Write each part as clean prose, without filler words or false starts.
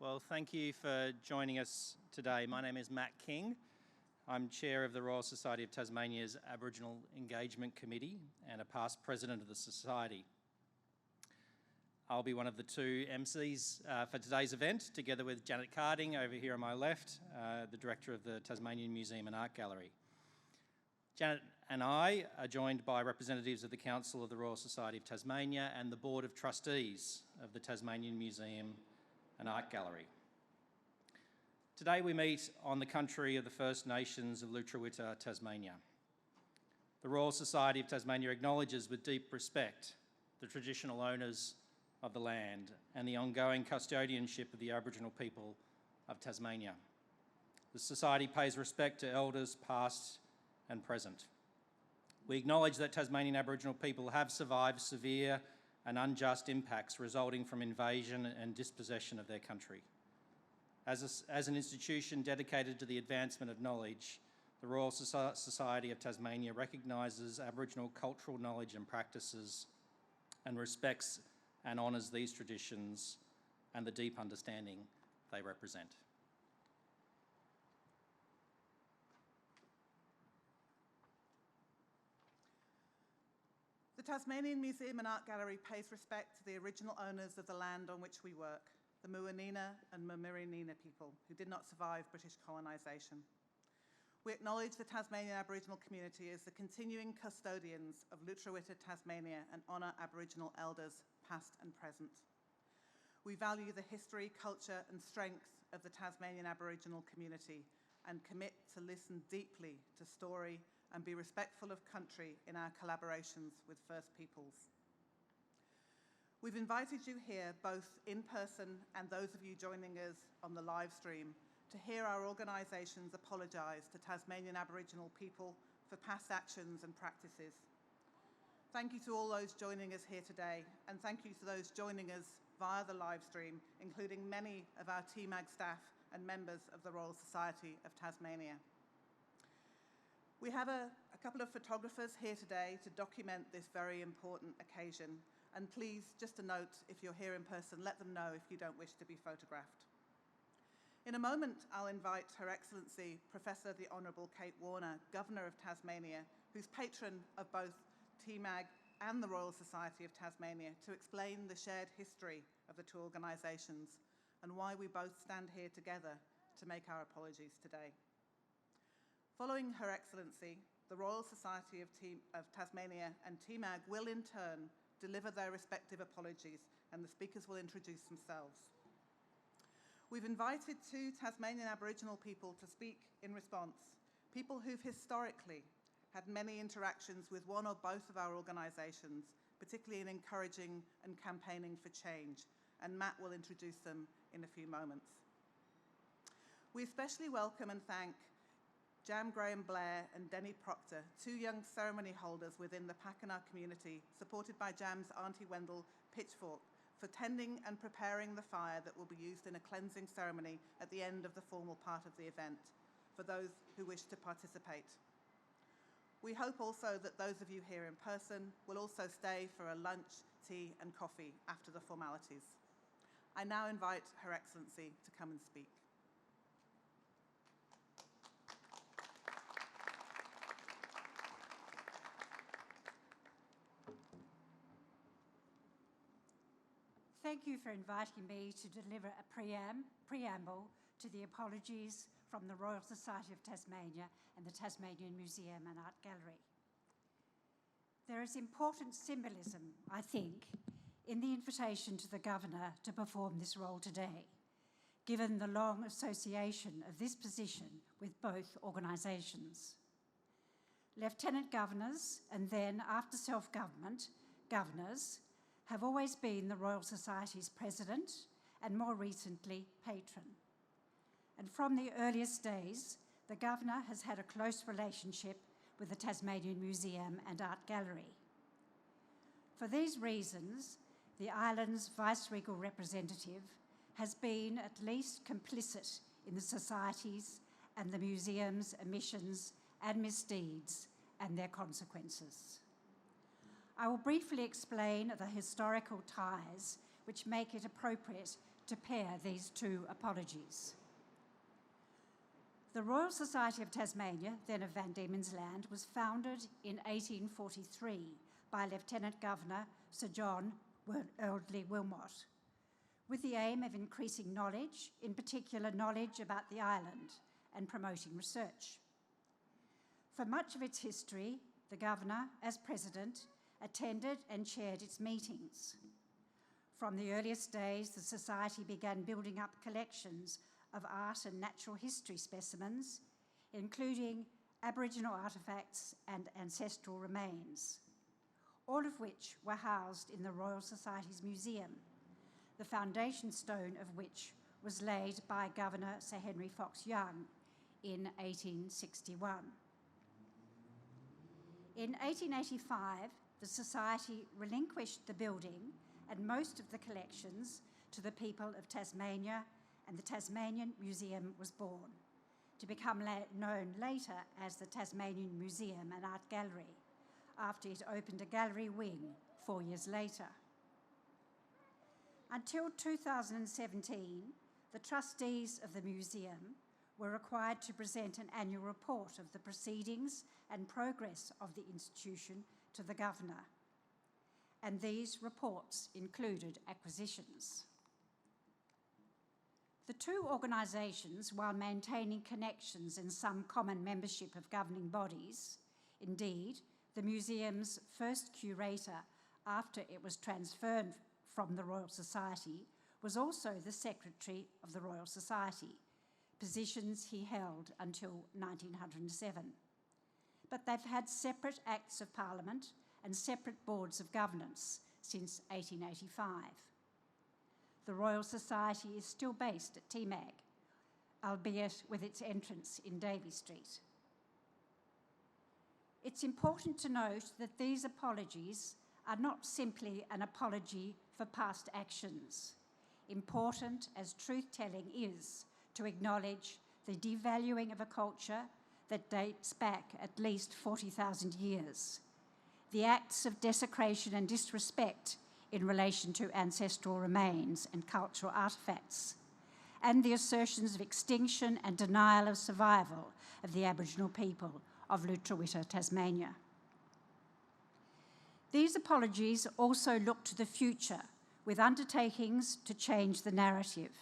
Well, thank you for joining us today. My name is Matt King. I'm Chair of the Royal Society of Tasmania's Aboriginal Engagement Committee and a past President of the Society. I'll be one of the two MCs for today's event, together with Janet Carding over here on my left, the Director of the Tasmanian Museum and Art Gallery. Janet and I are joined by representatives of the Council of the Royal Society of Tasmania and the Board of Trustees of the Tasmanian Museum and Art Gallery. Today we meet on the country of the First Nations of Lutruwita, Tasmania. The Royal Society of Tasmania acknowledges with deep respect the traditional owners of the land and the ongoing custodianship of the Aboriginal people of Tasmania. The Society pays respect to elders past and present. We acknowledge that Tasmanian Aboriginal people have survived severe and unjust impacts resulting from invasion and dispossession of their country. As an institution dedicated to the advancement of knowledge, the Royal Society of Tasmania recognises Aboriginal cultural knowledge and practices and respects and honours these traditions and the deep understanding they represent. The Tasmanian Museum and Art Gallery pays respect to the original owners of the land on which we work, the Muwinina and Mamirinina people who did not survive British colonisation. We acknowledge the Tasmanian Aboriginal community as the continuing custodians of Lutruwita, Tasmania, and honour Aboriginal elders past and present. We value the history, culture and strength of the Tasmanian Aboriginal community and commit to listen deeply to story and be respectful of country in our collaborations with First Peoples. We've invited you here, both in person and those of you joining us on the live stream, to hear our organisations apologise to Tasmanian Aboriginal people for past actions and practices. Thank you to all those joining us here today, and thank you to those joining us via the live stream, including many of our TMAG staff and members of the Royal Society of Tasmania. We have a couple of photographers here today to document this very important occasion. And please, just a note, if you're here in person, let them know if you don't wish to be photographed. In a moment, I'll invite Her Excellency, Professor the Honourable Kate Warner, Governor of Tasmania, who's patron of both TMAG and the Royal Society of Tasmania, to explain the shared history of the two organisations and why we both stand here together to make our apologies today. Following Her Excellency, the Royal Society of Tasmania and TMAG will in turn deliver their respective apologies, and the speakers will introduce themselves. We've invited two Tasmanian Aboriginal people to speak in response, people who've historically had many interactions with one or both of our organisations, particularly in encouraging and campaigning for change, and Matt will introduce them in a few moments. We especially welcome and thank Jam Graham Blair and Denny Proctor, two young ceremony holders within the Pakeha community, supported by Jam's Auntie Wendell Pitchfork, for tending and preparing the fire that will be used in a cleansing ceremony at the end of the formal part of the event, for those who wish to participate. We hope also that those of you here in person will also stay for a lunch, tea and coffee after the formalities. I now invite Her Excellency to come and speak. Thank you for inviting me to deliver a preamble to the apologies from the Royal Society of Tasmania and the Tasmanian Museum and Art Gallery. There is important symbolism, I think, in the invitation to the Governor to perform this role today, given the long association of this position with both organisations. Lieutenant Governors and then, after self-government, Governors have always been the Royal Society's president and more recently patron. And from the earliest days, the Governor has had a close relationship with the Tasmanian Museum and Art Gallery. For these reasons, the island's vice-regal representative has been at least complicit in the Society's and the Museum's omissions and misdeeds and their consequences. I will briefly explain the historical ties which make it appropriate to pair these two apologies. The Royal Society of Tasmania, then of Van Diemen's Land, was founded in 1843 by Lieutenant Governor Sir John Eardley Wilmot, with the aim of increasing knowledge, in particular knowledge about the island, and promoting research. For much of its history, the Governor, as President, attended and chaired its meetings. From the earliest days, the Society began building up collections of art and natural history specimens, including Aboriginal artefacts and ancestral remains, all of which were housed in the Royal Society's museum, the foundation stone of which was laid by Governor Sir Henry Fox Young in 1861. In 1885, the Society relinquished the building and most of the collections to the people of Tasmania, and the Tasmanian Museum was born, to become known later as the Tasmanian Museum and Art Gallery, after it opened a gallery wing 4 years later. Until 2017, the trustees of the museum were required to present an annual report of the proceedings and progress of the institution to the Governor, and these reports included acquisitions. The two organisations, while maintaining connections and some common membership of governing bodies, indeed, the museum's first curator, after it was transferred from the Royal Society, was also the Secretary of the Royal Society, positions he held until 1907. But they've had separate Acts of Parliament and separate boards of governance since 1885. The Royal Society is still based at TMAG, albeit with its entrance in Davey Street. It's important to note that these apologies are not simply an apology for past actions, important as truth-telling is to acknowledge the devaluing of a culture that dates back at least 40,000 years, the acts of desecration and disrespect in relation to ancestral remains and cultural artefacts, and the assertions of extinction and denial of survival of the Aboriginal people of Lutruwita, Tasmania. These apologies also look to the future with undertakings to change the narrative,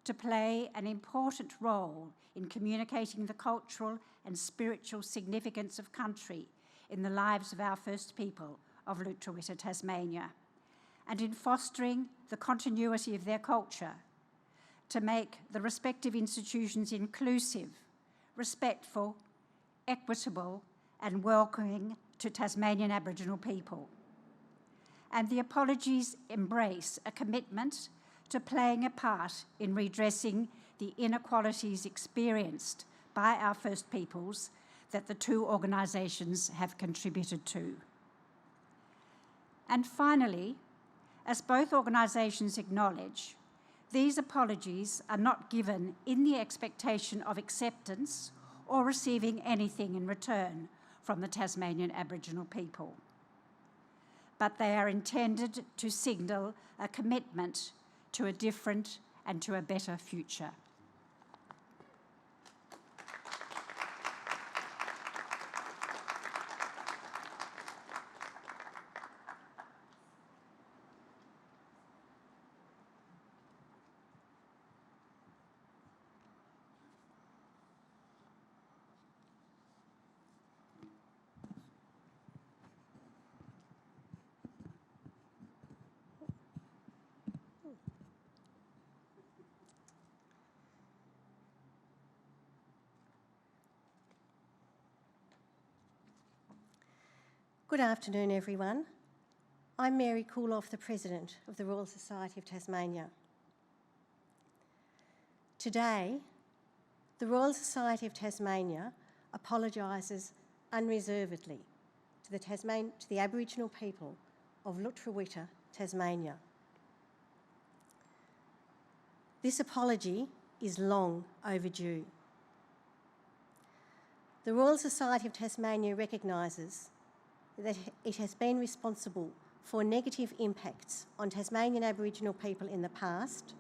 to play an important role in communicating the cultural and spiritual significance of country in the lives of our first people of Lutruwita, Tasmania, and in fostering the continuity of their culture, to make the respective institutions inclusive, respectful, equitable, and welcoming to Tasmanian Aboriginal people. And the apologies embrace a commitment to playing a part in redressing the inequalities experienced by our First Peoples that the two organisations have contributed to. And finally, as both organisations acknowledge, these apologies are not given in the expectation of acceptance or receiving anything in return from the Tasmanian Aboriginal people, but they are intended to signal a commitment to a different and to a better future. Good afternoon, everyone. I'm Mary Kuloff, the President of the Royal Society of Tasmania. Today, the Royal Society of Tasmania apologises unreservedly to the Aboriginal people of Lutruwita, Tasmania. This apology is long overdue. The Royal Society of Tasmania recognises that it has been responsible for negative impacts on Tasmanian Aboriginal people in the past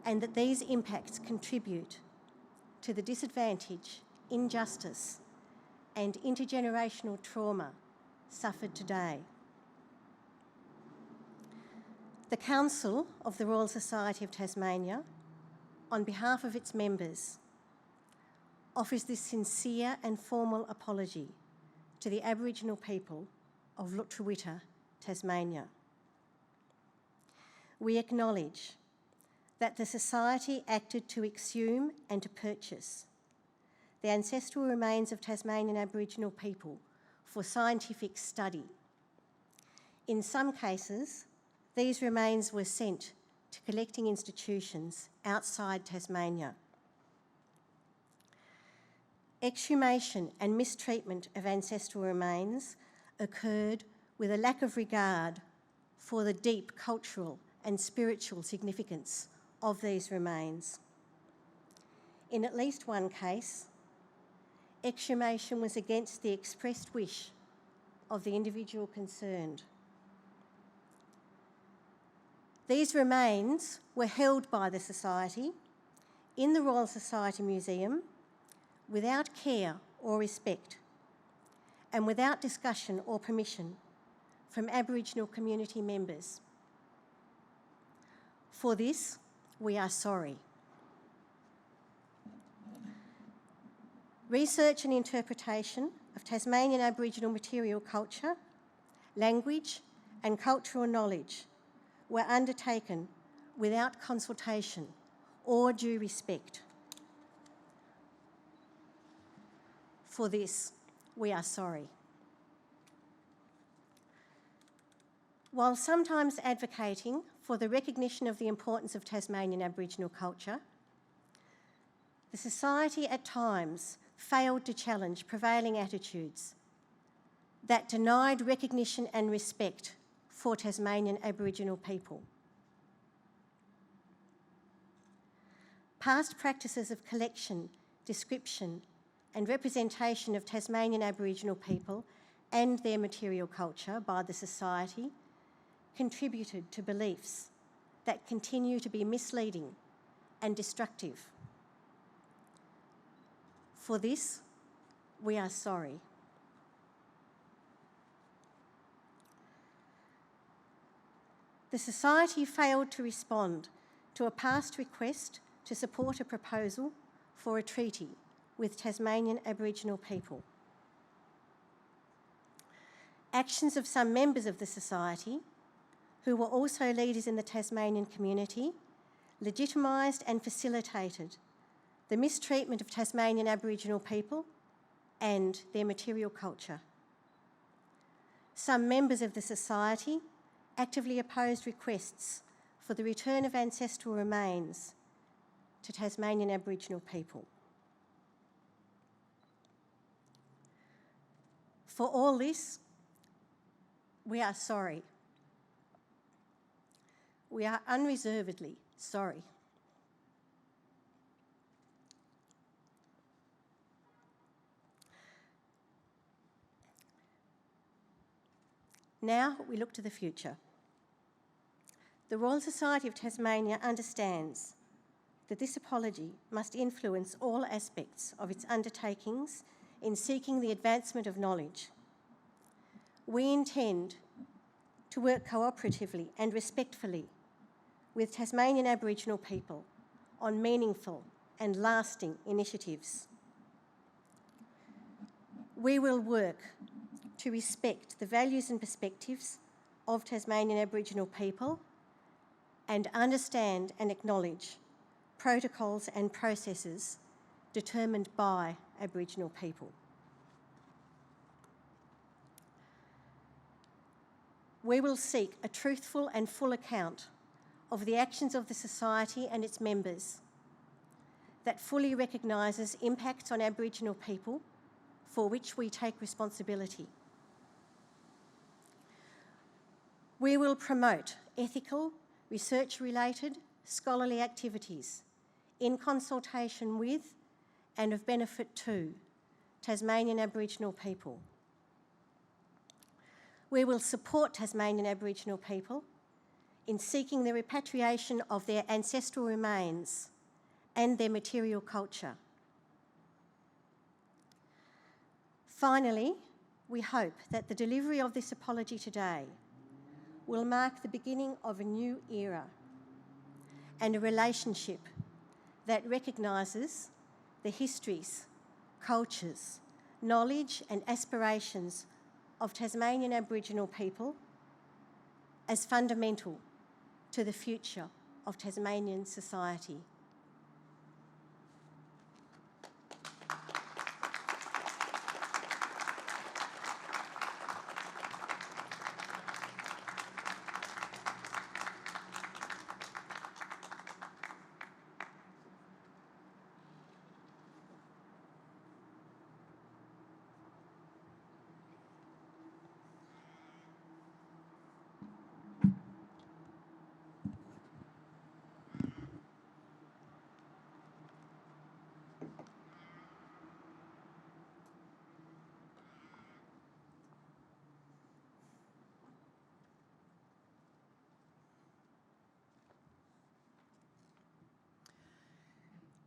and that these impacts contribute to the disadvantage, injustice, and intergenerational trauma suffered today. The Council of the Royal Society of Tasmania, on behalf of its members, offers this sincere and formal apology to the Aboriginal people of Lutruwita, Tasmania. We acknowledge that the Society acted to exhume and to purchase the ancestral remains of Tasmanian Aboriginal people for scientific study. In some cases, these remains were sent to collecting institutions outside Tasmania. Exhumation and mistreatment of ancestral remains occurred with a lack of regard for the deep cultural and spiritual significance of these remains. In at least one case, exhumation was against the expressed wish of the individual concerned. These remains were held by the Society in the Royal Society Museum without care or respect and without discussion or permission from Aboriginal community members. For this, we are sorry. Research and interpretation of Tasmanian Aboriginal material culture, language and cultural knowledge were undertaken without consultation or due respect. For this, we are sorry. While sometimes advocating for the recognition of the importance of Tasmanian Aboriginal culture, the Society at times failed to challenge prevailing attitudes that denied recognition and respect for Tasmanian Aboriginal people. Past practices of collection, description, and representation of Tasmanian Aboriginal people and their material culture by the Society contributed to beliefs that continue to be misleading and destructive. For this, we are sorry. The Society failed to respond to a past request to support a proposal for a treaty with Tasmanian Aboriginal people. Actions of some members of the Society, who were also leaders in the Tasmanian community, legitimised and facilitated the mistreatment of Tasmanian Aboriginal people and their material culture. Some members of the Society actively opposed requests for the return of ancestral remains to Tasmanian Aboriginal people. For all this, we are sorry. We are unreservedly sorry. Now we look to the future. The Royal Society of Tasmania understands that this apology must influence all aspects of its undertakings in seeking the advancement of knowledge. We intend to work cooperatively and respectfully with Tasmanian Aboriginal people on meaningful and lasting initiatives. We will work to respect the values and perspectives of Tasmanian Aboriginal people and understand and acknowledge protocols and processes determined by Aboriginal people. We will seek a truthful and full account of the actions of the Society and its members that fully recognises impacts on Aboriginal people for which we take responsibility. We will promote ethical, research-related, scholarly activities in consultation with and of benefit to Tasmanian Aboriginal people. We will support Tasmanian Aboriginal people in seeking the repatriation of their ancestral remains and their material culture. Finally, we hope that the delivery of this apology today will mark the beginning of a new era and a relationship that recognises the histories, cultures, knowledge and aspirations of Tasmanian Aboriginal people as fundamental to the future of Tasmanian society.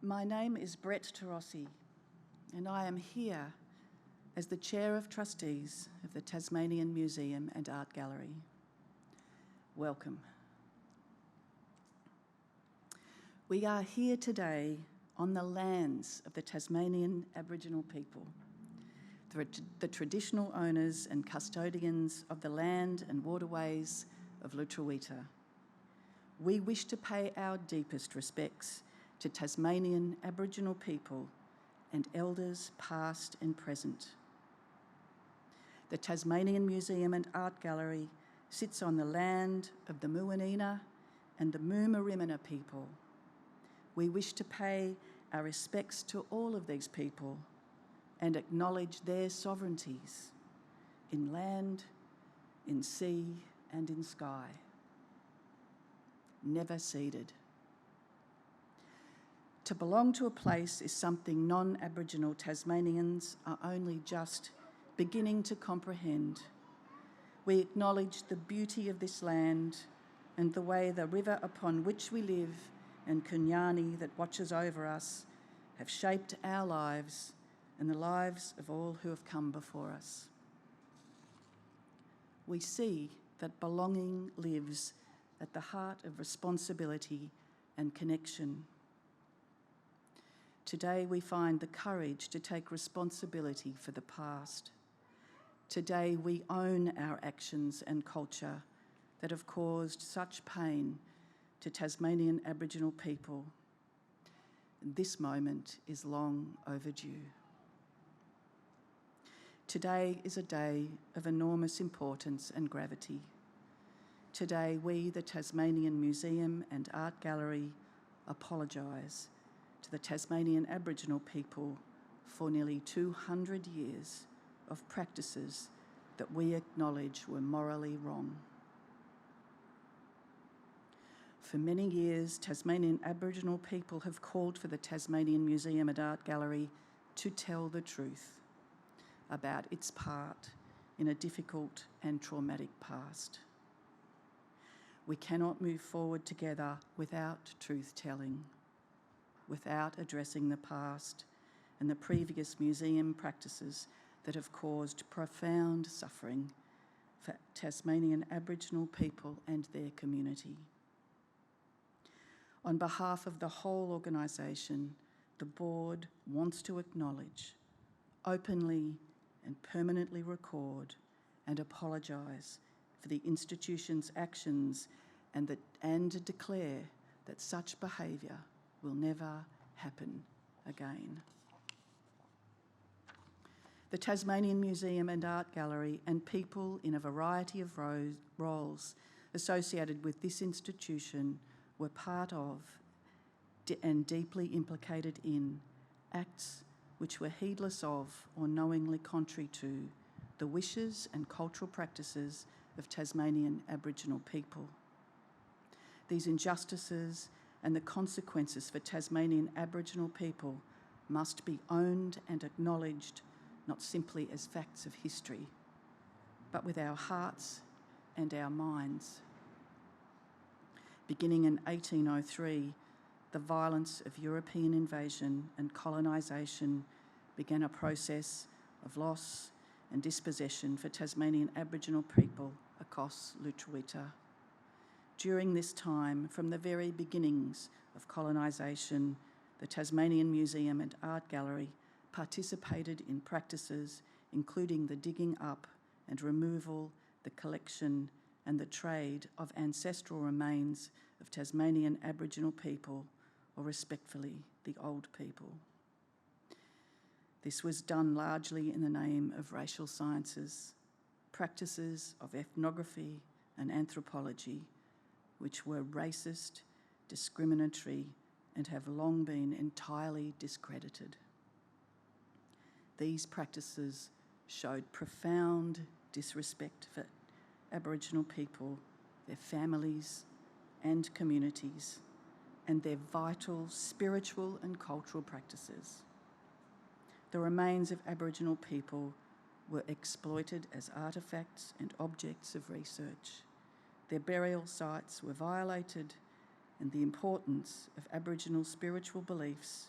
My name is Brett Tarossi, and I am here as the Chair of Trustees of the Tasmanian Museum and Art Gallery. Welcome. We are here today on the lands of the Tasmanian Aboriginal people, the traditional owners and custodians of the land and waterways of Lutruwita. We wish to pay our deepest respects to Tasmanian Aboriginal people and elders past and present. The Tasmanian Museum and Art Gallery sits on the land of the Muwinina and the Moomarimina people. We wish to pay our respects to all of these people and acknowledge their sovereignties in land, in sea and in sky. Never ceded. To belong to a place is something non-Aboriginal Tasmanians are only just beginning to comprehend. We acknowledge the beauty of this land and the way the river upon which we live and Kunyani that watches over us have shaped our lives and the lives of all who have come before us. We see that belonging lives at the heart of responsibility and connection. Today we find the courage to take responsibility for the past. Today we own our actions and culture that have caused such pain to Tasmanian Aboriginal people. This moment is long overdue. Today is a day of enormous importance and gravity. Today we, the Tasmanian Museum and Art Gallery, apologise to the Tasmanian Aboriginal people for nearly 200 years of practices that we acknowledge were morally wrong. For many years, Tasmanian Aboriginal people have called for the Tasmanian Museum and Art Gallery to tell the truth about its part in a difficult and traumatic past. We cannot move forward together without truth-telling, without addressing the past and the previous museum practices that have caused profound suffering for Tasmanian Aboriginal people and their community. On behalf of the whole organisation, the board wants to acknowledge, openly and permanently record and apologise for the institution's actions and declare that such behaviour will never happen again. The Tasmanian Museum and Art Gallery and people in a variety of roles associated with this institution were part of and deeply implicated in acts which were heedless of or knowingly contrary to the wishes and cultural practices of Tasmanian Aboriginal people. These injustices and the consequences for Tasmanian Aboriginal people must be owned and acknowledged, not simply as facts of history, but with our hearts and our minds. Beginning in 1803, the violence of European invasion and colonisation began a process of loss and dispossession for Tasmanian Aboriginal people across Lutruwita. During this time, from the very beginnings of colonisation, the Tasmanian Museum and Art Gallery participated in practices including the digging up and removal, the collection and the trade of ancestral remains of Tasmanian Aboriginal people, or respectfully, the old people. This was done largely in the name of racial sciences, practices of ethnography and anthropology, which were racist, discriminatory, and have long been entirely discredited. These practices showed profound disrespect for Aboriginal people, their families and communities, and their vital spiritual and cultural practices. The remains of Aboriginal people were exploited as artefacts and objects of research. Their burial sites were violated, and the importance of Aboriginal spiritual beliefs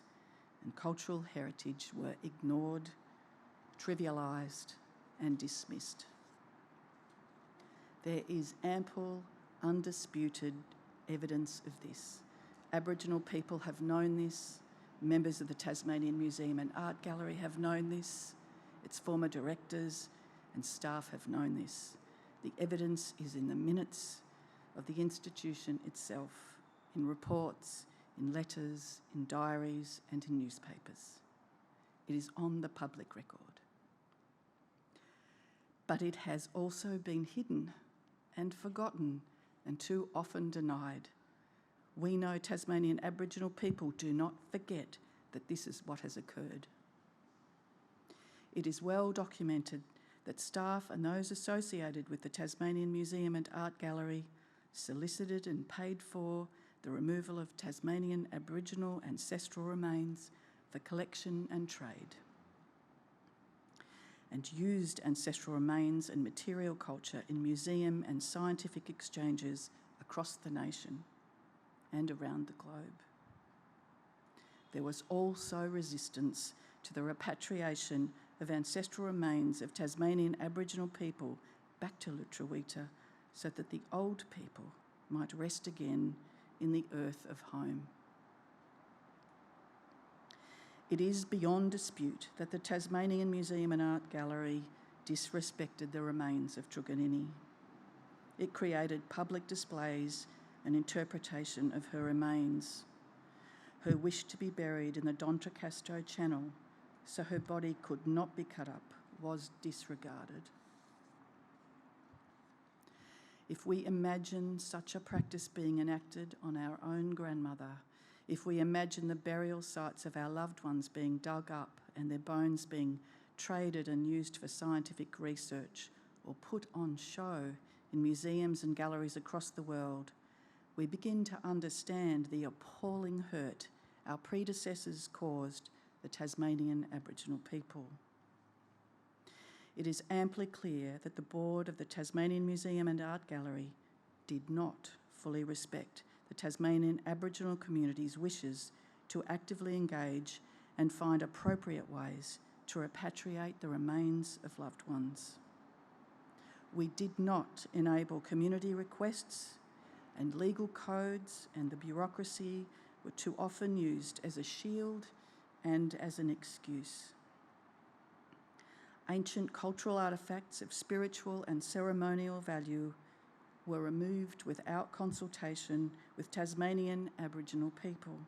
and cultural heritage were ignored, trivialised, and dismissed. There is ample, undisputed evidence of this. Aboriginal people have known this. Members of the Tasmanian Museum and Art Gallery have known this. Its former directors and staff have known this. The evidence is in the minutes of the institution itself, in reports, in letters, in diaries, and in newspapers. It is on the public record. But it has also been hidden and forgotten and too often denied. We know Tasmanian Aboriginal people do not forget that this is what has occurred. It is well documented that staff and those associated with the Tasmanian Museum and Art Gallery solicited and paid for the removal of Tasmanian Aboriginal ancestral remains for collection and trade, and used ancestral remains and material culture in museum and scientific exchanges across the nation and around the globe. There was also resistance to the repatriation of ancestral remains of Tasmanian Aboriginal people back to Lutruwita so that the old people might rest again in the earth of home. It is beyond dispute that the Tasmanian Museum and Art Gallery disrespected the remains of Truganini. It created public displays and interpretation of her remains. Her wish to be buried in the Dontracastro Channel so her body could not be cut up was disregarded. If we imagine such a practice being enacted on our own grandmother, if we imagine the burial sites of our loved ones being dug up and their bones being traded and used for scientific research or put on show in museums and galleries across the world, we begin to understand the appalling hurt our predecessors caused the Tasmanian Aboriginal people. It is amply clear that the board of the Tasmanian Museum and Art Gallery did not fully respect the Tasmanian Aboriginal community's wishes to actively engage and find appropriate ways to repatriate the remains of loved ones. We did not enable community requests, and legal codes and the bureaucracy were too often used as a shield and as an excuse. Ancient cultural artefacts of spiritual and ceremonial value were removed without consultation with Tasmanian Aboriginal people.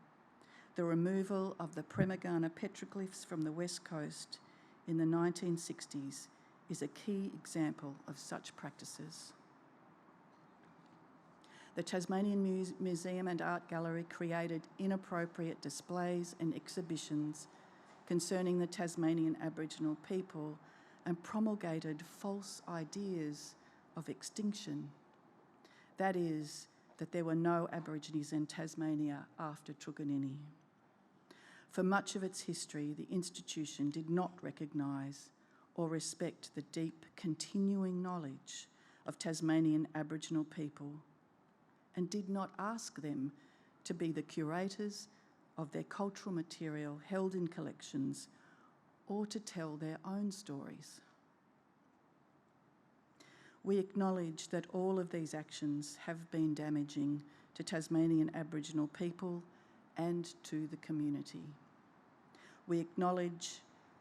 The removal of the Premigana petroglyphs from the West Coast in the 1960s is a key example of such practices. The Tasmanian Museum and Art Gallery created inappropriate displays and exhibitions concerning the Tasmanian Aboriginal people and promulgated false ideas of extinction. That is, that there were no Aborigines in Tasmania after Truganini. For much of its history, the institution did not recognise or respect the deep, continuing knowledge of Tasmanian Aboriginal people, and did not ask them to be the curators of their cultural material held in collections or to tell their own stories. We acknowledge that all of these actions have been damaging to Tasmanian Aboriginal people and to the community. We acknowledge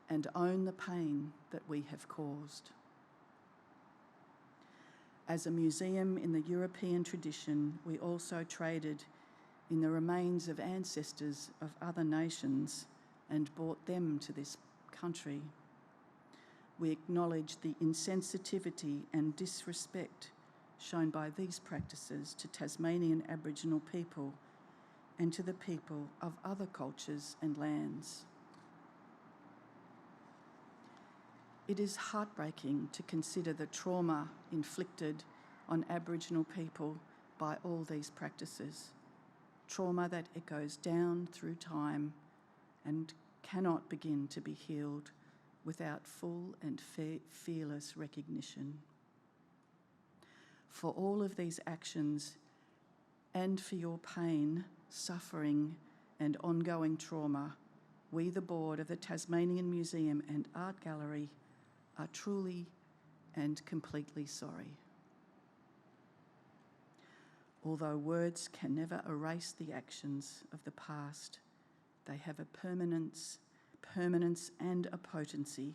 and own the pain that we have caused. As a museum in the European tradition, we also traded in the remains of ancestors of other nations and brought them to this country. We acknowledge the insensitivity and disrespect shown by these practices to Tasmanian Aboriginal people and to the people of other cultures and lands. It is heartbreaking to consider the trauma inflicted on Aboriginal people by all these practices, trauma that echoes down through time and cannot begin to be healed without full and fearless recognition. For all of these actions and for your pain, suffering and ongoing trauma, we, the board of the Tasmanian Museum and Art Gallery, are truly and completely sorry. Although words can never erase the actions of the past, they have a permanence and a potency.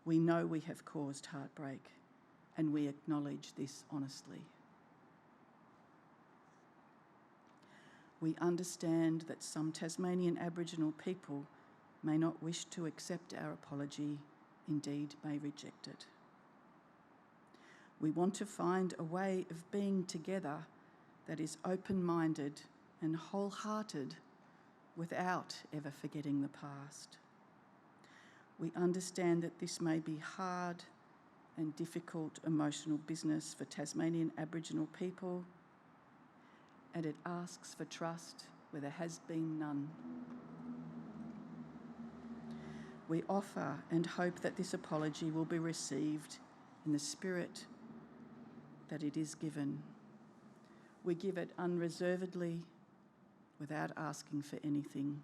We know we have caused heartbreak, and we acknowledge this honestly. We understand that some Tasmanian Aboriginal people may not wish to accept our apology, indeed may reject it. We want to find a way of being together that is open-minded and wholehearted without ever forgetting the past. We understand that this may be hard and difficult emotional business for Tasmanian Aboriginal people, and it asks for trust where there has been none. We offer and hope that this apology will be received in the spirit that it is given. We give it unreservedly, without asking for anything.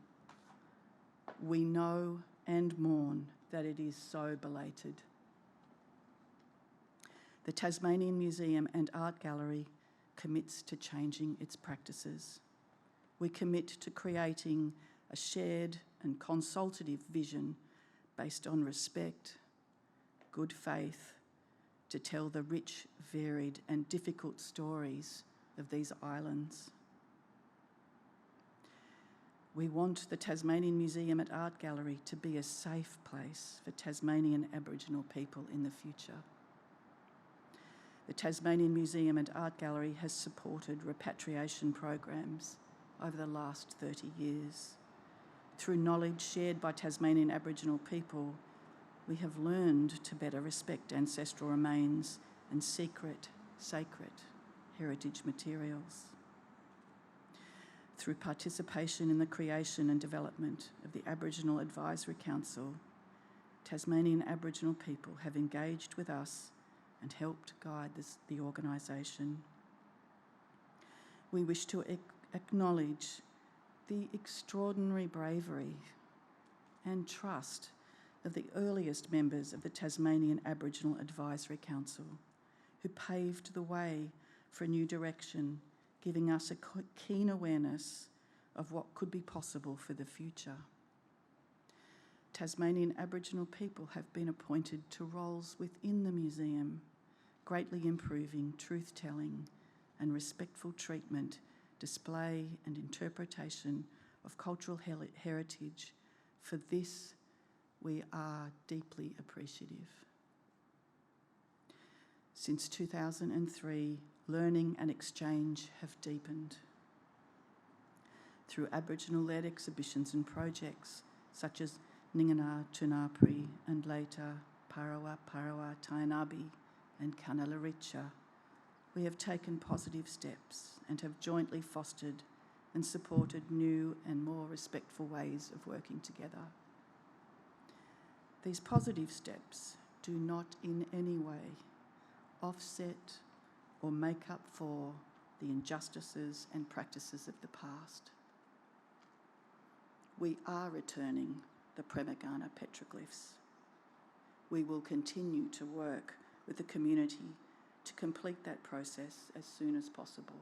We know and mourn that it is so belated. The Tasmanian Museum and Art Gallery commits to changing its practices. We commit to creating a shared and consultative vision based on respect, good faith, to tell the rich, varied and difficult stories of these islands. We want the Tasmanian Museum and Art Gallery to be a safe place for Tasmanian Aboriginal people in the future. The Tasmanian Museum and Art Gallery has supported repatriation programs over the last 30 years. Through knowledge shared by Tasmanian Aboriginal people, we have learned to better respect ancestral remains and sacred heritage materials. Through participation in the creation and development of the Aboriginal Advisory Council, Tasmanian Aboriginal people have engaged with us and helped guide the organisation. We wish to acknowledge the extraordinary bravery and trust of the earliest members of the Tasmanian Aboriginal Advisory Council, who paved the way for a new direction, giving us a keen awareness of what could be possible for the future. Tasmanian Aboriginal people have been appointed to roles within the museum, greatly improving truth-telling and respectful treatment, display and interpretation of cultural heritage. For this, we are deeply appreciative. Since 2003, learning and exchange have deepened. Through Aboriginal-led exhibitions and projects such as Ningana Tunapri and later Parawa Parawa Tainabi and Kanalaricha, we have taken positive steps and have jointly fostered and supported new and more respectful ways of working together. These positive steps do not in any way offset or make up for the injustices and practices of the past. We are returning the Premiergana petroglyphs. We will continue to work with the community to complete that process as soon as possible.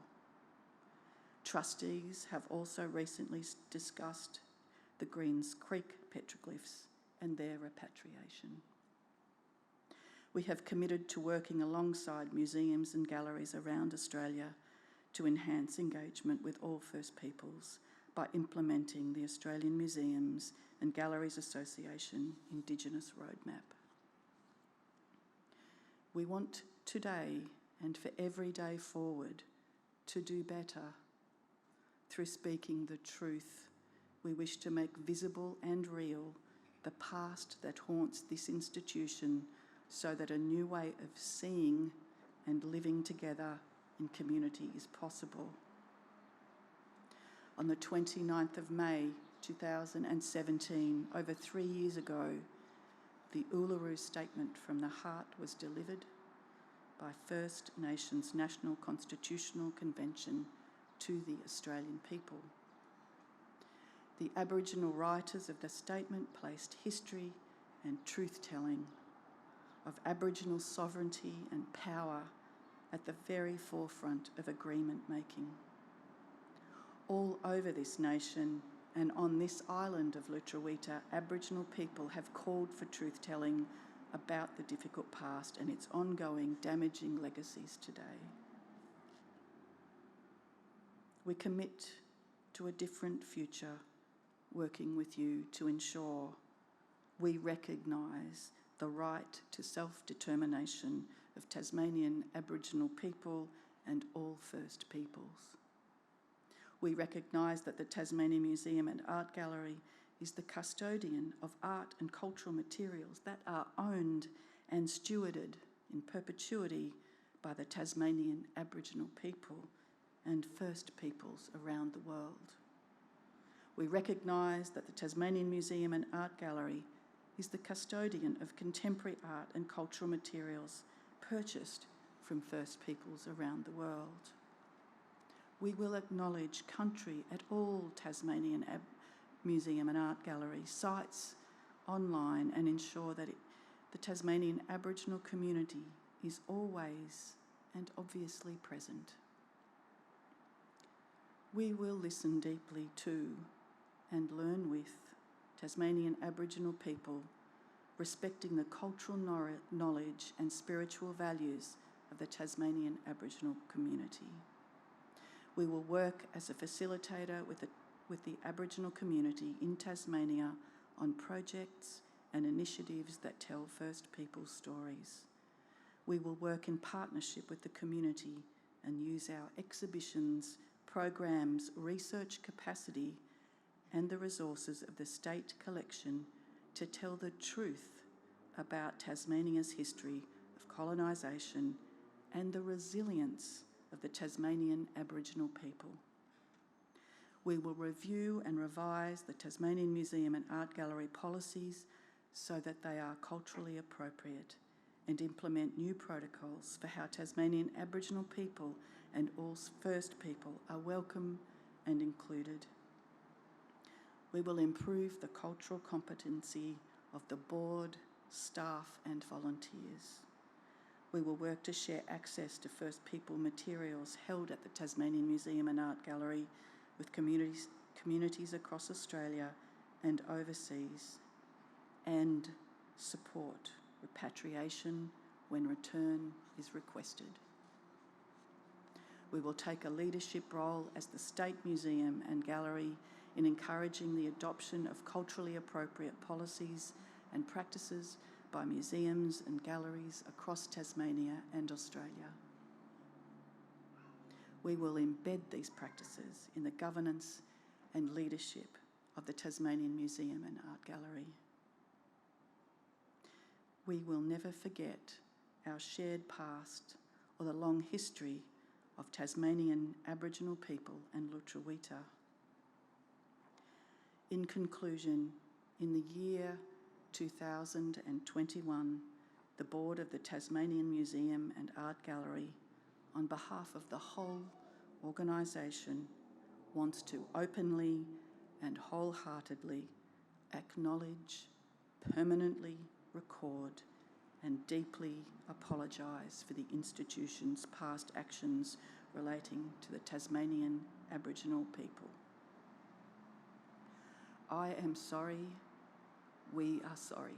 Trustees have also recently discussed the Greens Creek petroglyphs and their repatriation. We have committed to working alongside museums and galleries around Australia to enhance engagement with all First Peoples by implementing the Australian Museums and Galleries Association Indigenous Roadmap. We want today and for every day forward to do better. Through speaking the truth, we wish to make visible and real the past that haunts this institution so that a new way of seeing and living together in community is possible. On the 29th of May 2017, over 3 years ago, the Uluru Statement from the Heart was delivered by First Nations National Constitutional Convention to the Australian people. The Aboriginal writers of the statement placed history and truth-telling of Aboriginal sovereignty and power at the very forefront of agreement making. All over this nation and on this island of Lutruwita, Aboriginal people have called for truth-telling about the difficult past and its ongoing damaging legacies today. We commit to a different future, working with you to ensure we recognise the right to self-determination of Tasmanian Aboriginal people and all First Peoples. We recognise that the Tasmanian Museum and Art Gallery is the custodian of art and cultural materials that are owned and stewarded in perpetuity by the Tasmanian Aboriginal people and First Peoples around the world. We recognise that the Tasmanian Museum and Art Gallery is the custodian of contemporary art and cultural materials purchased from First Peoples around the world. We will acknowledge country at all Tasmanian Museum and Art Gallery sites online and ensure that the Tasmanian Aboriginal community is always and obviously present. We will listen deeply to and learn with Tasmanian Aboriginal people, respecting the cultural knowledge and spiritual values of the Tasmanian Aboriginal community. We will work as a facilitator with the Aboriginal community in Tasmania on projects and initiatives that tell First Peoples stories. We will work in partnership with the community and use our exhibitions, programs, research capacity and the resources of the state collection to tell the truth about Tasmania's history of colonisation and the resilience of the Tasmanian Aboriginal people. We will review and revise the Tasmanian Museum and Art Gallery policies so that they are culturally appropriate and implement new protocols for how Tasmanian Aboriginal people and all First People are welcome and included. We will improve the cultural competency of the board, staff and volunteers. We will work to share access to First People materials held at the Tasmanian Museum and Art Gallery with communities across Australia and overseas, and support repatriation when return is requested. We will take a leadership role as the State Museum and Gallery in encouraging the adoption of culturally appropriate policies and practices by museums and galleries across Tasmania and Australia. We will embed these practices in the governance and leadership of the Tasmanian Museum and Art Gallery. We will never forget our shared past or the long history of Tasmanian Aboriginal people and Lutruwita. In conclusion, in the year 2021, the Board of the Tasmanian Museum and Art Gallery, on behalf of the whole organisation wants to openly and wholeheartedly acknowledge, permanently record and deeply apologise for the institution's past actions relating to the Tasmanian Aboriginal people. I am sorry, we are sorry.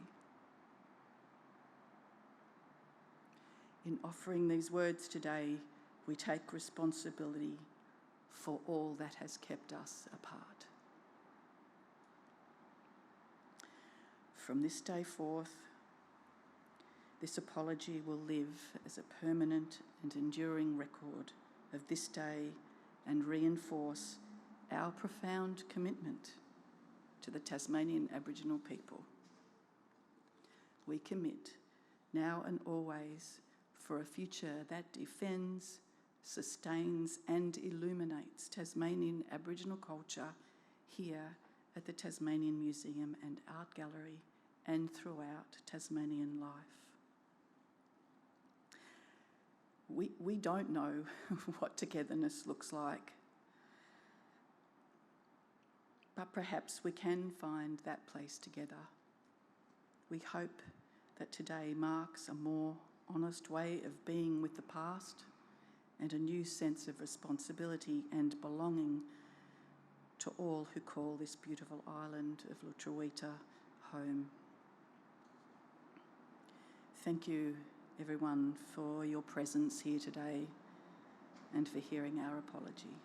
In offering these words today, we take responsibility for all that has kept us apart. From this day forth, this apology will live as a permanent and enduring record of this day and reinforce our profound commitment to the Tasmanian Aboriginal people. We commit, now and always, for a future that defends, sustains and illuminates Tasmanian Aboriginal culture here at the Tasmanian Museum and Art Gallery and throughout Tasmanian life. We don't know what togetherness looks like, but perhaps we can find that place together. We hope that today marks a more honest way of being with the past and a new sense of responsibility and belonging to all who call this beautiful island of Lutruwita home. Thank you, everyone, for your presence here today and for hearing our apology.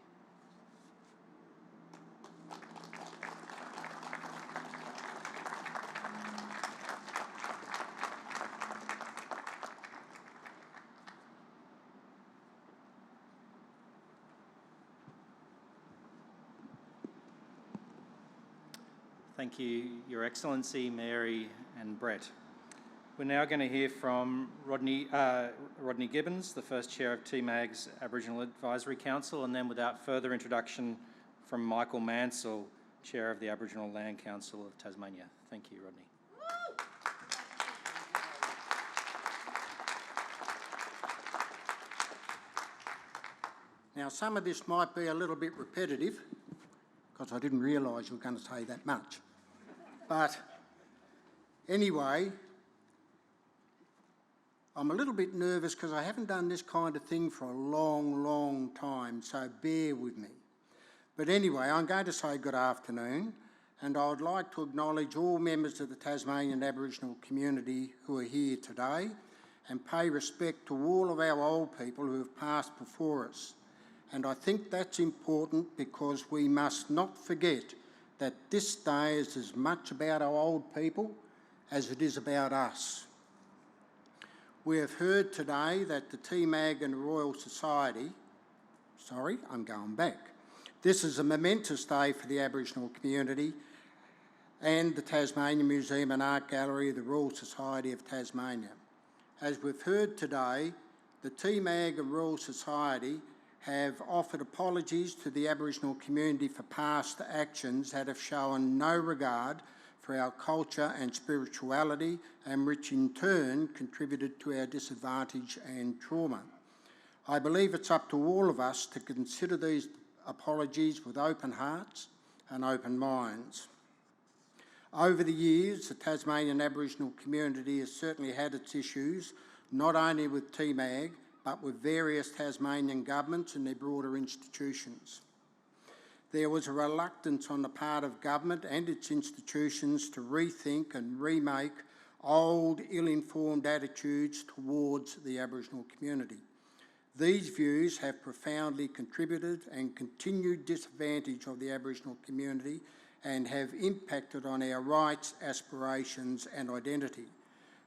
Thank you, Your Excellency, Mary and Brett. We're now going to hear from Rodney Gibbons, the first chair of TMAG's Aboriginal Advisory Council, and then without further introduction from Michael Mansell, chair of the Aboriginal Land Council of Tasmania. Thank you, Rodney. Now, some of this might be a little bit repetitive because I didn't realise you were going to say that much. But anyway, I'm a little bit nervous because I haven't done this kind of thing for a long, long time, so bear with me. But anyway, I'm going to say good afternoon, and I would like to acknowledge all members of the Tasmanian Aboriginal community who are here today and pay respect to all of our old people who have passed before us. And I think that's important because we must not forget that this day is as much about our old people as it is about us. We have heard today that the TMAG and the Royal Society, this is a momentous day for the Aboriginal community and the Tasmanian Museum and Art Gallery of the Royal Society of Tasmania. As we've heard today, the TMAG and Royal Society have offered apologies to the Aboriginal community for past actions that have shown no regard for our culture and spirituality and which in turn contributed to our disadvantage and trauma. I believe it's up to all of us to consider these apologies with open hearts and open minds. Over the years, the Tasmanian Aboriginal community has certainly had its issues, not only with TMAG, but with various Tasmanian governments and their broader institutions. There was a reluctance on the part of government and its institutions to rethink and remake old, ill-informed attitudes towards the Aboriginal community. These views have profoundly contributed and continued disadvantage of the Aboriginal community and have impacted on our rights, aspirations and identity.